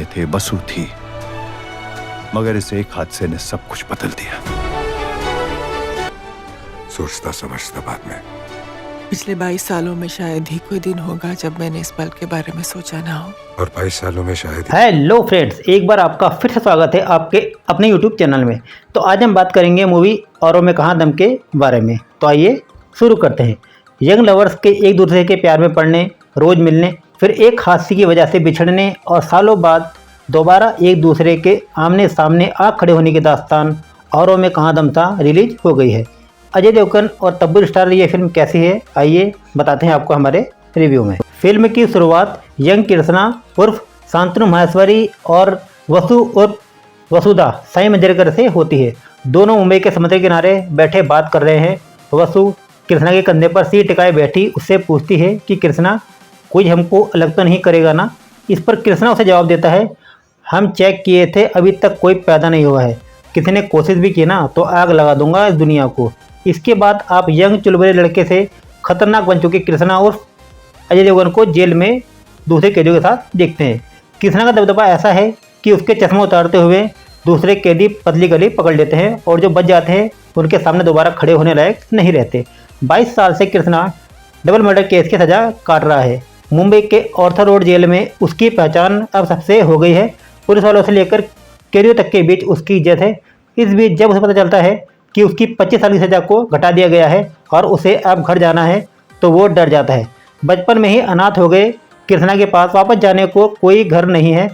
सपने थे, बसु थी, मगर इस एक हादसे ने सब कुछ बदल दिया। सोचता समझता बाद में। पिछले 22 सालों में शायद ही कोई दिन होगा जब मैंने इस पल के बारे में सोचा ना हो। और 22 सालों में शायद हेलो फ्रेंड्स, एक बार आपका फिर से स्वागत है आपके अपने यूट्यूब चैनल में। तो आज हम बात करेंगे मूवी औरों में कहाँ दम के बारे में। तो आइए शुरू करते हैं। यंग लवर्स के एक दूसरे के प्यार में पड़ने, रोज़ मिलने, फिर एक हादसे की वजह से बिछड़ने और सालों बाद दोबारा एक दूसरे के आमने सामने आ खड़े होने की दास्तान औरों में कहाँ दम था रिलीज हो गई है। अजय देवगन और तब्बू स्टार ये फिल्म कैसी है, आइए बताते हैं आपको हमारे रिव्यू में। फिल्म की शुरुआत यंग कृष्णा उर्फ शांतनु माहेश्वरी और वसु उर्फ वसुधा साई मंजरेकर से होती है। दोनों मुंबई के समुद्र किनारे बैठे बात कर रहे हैं। वसु कृष्णा के कंधे पर सिर टिकाए बैठी उससे पूछती है कि कृष्णा कोई हमको अलग तो नहीं करेगा ना। इस पर कृष्णा उसे जवाब देता है, हम चेक किए थे, अभी तक कोई पैदा नहीं हुआ है, किसी ने कोशिश भी की ना तो आग लगा दूंगा इस दुनिया को। इसके बाद आप यंग चुलबुले लड़के से खतरनाक बन चुके कृष्णा और अजय देवगन को जेल में दूसरे कैदियों के साथ देखते हैं। कृष्णा का दबदबा ऐसा है कि उसके चश्मा उतारते हुए दूसरे कैदी पतली गली पकड़ लेते हैं और जो बच जाते हैं उनके सामने दोबारा खड़े होने लायक नहीं रहते। 22 साल से कृष्णा डबल मर्डर केस की सजा काट रहा है। मुंबई के ऑर्थर रोड जेल में उसकी पहचान अब सबसे हो गई है। पुलिस वालों से लेकर कैदियों तक के बीच उसकी इज्जत है। इस बीच जब उसे पता चलता है कि उसकी 25 साल की सज़ा को घटा दिया गया है और उसे अब घर जाना है तो वो डर जाता है। बचपन में ही अनाथ हो गए कृष्णा के पास वापस जाने को कोई घर नहीं है।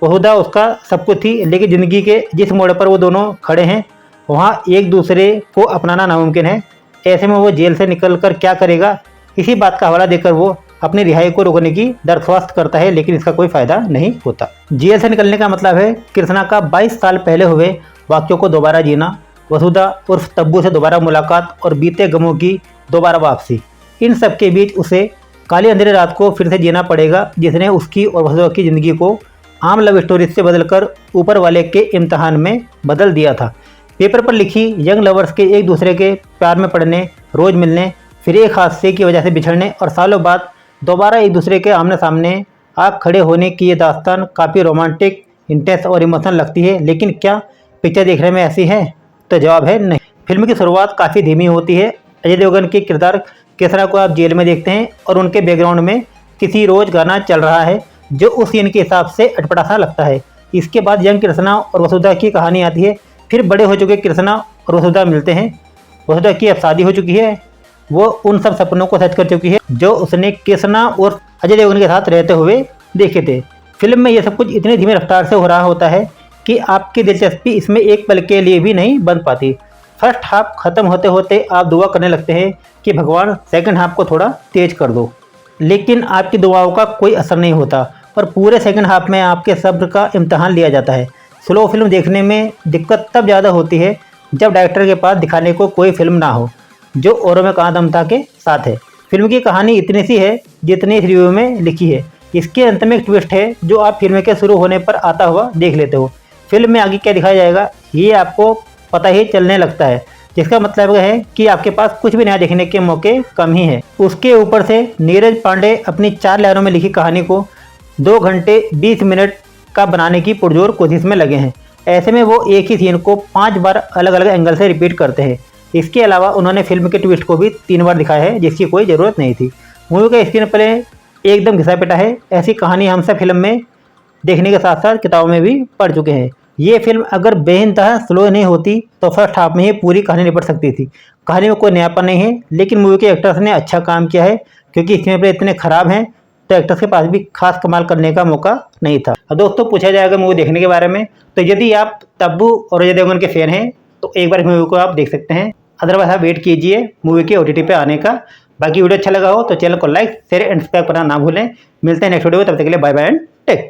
वहुदा उसका सब कुछ थी, लेकिन ज़िंदगी के जिस मोड़ पर वो दोनों खड़े हैं वहाँ एक दूसरे को अपनाना नामुमकिन है। ऐसे में वो जेल से निकलकर क्या करेगा, इसी बात का हवाला देकर वो अपनी रिहाई को रोकने की दरख्वास्त करता है, लेकिन इसका कोई फ़ायदा नहीं होता। जेल से निकलने का मतलब है कृष्णा का 22 साल पहले हुए वाक्यों को दोबारा जीना, वसुधा उर्फ तब्बू से दोबारा मुलाकात और बीते गमों की दोबारा वापसी। इन सब के बीच उसे काली अंधेरी रात को फिर से जीना पड़ेगा, जिसने उसकी और वसुधा की ज़िंदगी को आम लव स्टोरी से बदलकर ऊपर वाले के इम्तहान में बदल दिया था। पेपर पर लिखी यंग लवर्स के एक दूसरे के प्यार में पड़ने, रोज़ मिलने, फिर एक हादसे की वजह से बिछड़ने और सालों बाद दोबारा एक दूसरे के आमने सामने आ खड़े होने की ये दास्तान काफ़ी रोमांटिक, इंटेंस और इमोशनल लगती है। लेकिन क्या पिक्चर देखने में ऐसी है? तो जवाब है नहीं। फिल्म की शुरुआत काफ़ी धीमी होती है। अजय देवगन के किरदार कृष्णा को आप जेल में देखते हैं और उनके बैकग्राउंड में किसी रोज गाना चल रहा है जो उस सीन के हिसाब से अटपटा सा लगता है। इसके बाद यंग कृष्णा और वसुधा की कहानी आती है। फिर बड़े हो चुके कृष्णा और वसुधा मिलते हैं। वसुधा की अब शादी हो चुकी है, वो उन सब सपनों को सच कर चुकी है जो उसने कृष्णा और अजय देवगन के साथ रहते हुए देखे थे। फिल्म में यह सब कुछ इतनी धीमी रफ्तार से हो रहा होता है कि आपकी दिलचस्पी इसमें एक पल के लिए भी नहीं बन पाती। फर्स्ट हाफ खत्म होते होते आप दुआ करने लगते हैं कि भगवान सेकंड हाफ को थोड़ा तेज कर दो, लेकिन आपकी दुआओं का कोई असर नहीं होता और पूरे सेकंड हाफ में आपके सब्र का इम्तहान लिया जाता है। स्लो फिल्म देखने में दिक्कत तब ज़्यादा होती है जब डायरेक्टर के पास दिखाने को कोई फिल्म ना हो, जो औरों में कहाँ दम था के साथ है। फिल्म की कहानी इतनी सी है जितनी इस रिव्यू में लिखी है। इसके अंत में एक ट्विस्ट है जो आप फिल्म के शुरू होने पर आता हुआ देख लेते हो। फिल्म में आगे क्या दिखाया जाएगा ये आपको पता ही चलने लगता है, जिसका मतलब है कि आपके पास कुछ भी नया देखने के मौके कम ही हैं। उसके ऊपर से नीरज पांडे अपनी 4 लाइनों में लिखी कहानी को 2 घंटे 20 मिनट का बनाने की पुरजोर कोशिश में लगे हैं। ऐसे में वो एक ही सीन को 5 बार अलग अलग एंगल से रिपीट करते हैं। इसके अलावा उन्होंने फिल्म के ट्विस्ट को भी 3 बार दिखाया है, जिसकी कोई ज़रूरत नहीं थी। मूवी का स्क्रीन प्ले एकदम घिसा पिटा है। ऐसी कहानी हम सब फिल्म में देखने के साथ साथ किताबों में भी पढ़ चुके हैं। ये फिल्म अगर बेइंतहा स्लो नहीं होती तो फर्स्ट हाफ में ही पूरी कहानी निपट सकती थी। कहानी में कोई नयापन नहीं है, लेकिन मूवी के एक्टर्स ने अच्छा काम किया है क्योंकि स्क्रीन प्ले इतने ख़राब हैं तो एक्टर्स के पास भी खास कमाल करने का मौका नहीं था। दोस्तों, पूछा जाएगा मूवी देखने के बारे में, तो यदि आप तब्बू और अजय देवगन के फ़ैन हैं तो एक बार मूवी को आप देख सकते हैं। अदरवाइज आप वेट कीजिए मूवी के OTT पे आने का। बाकी वीडियो अच्छा लगा हो तो चैनल को लाइक, शेयर एंड सब्सक्राइब करना ना भूलें। मिलते हैं नेक्स्ट वीडियो में, तब तक के लिए बाय बाय एंड टेक।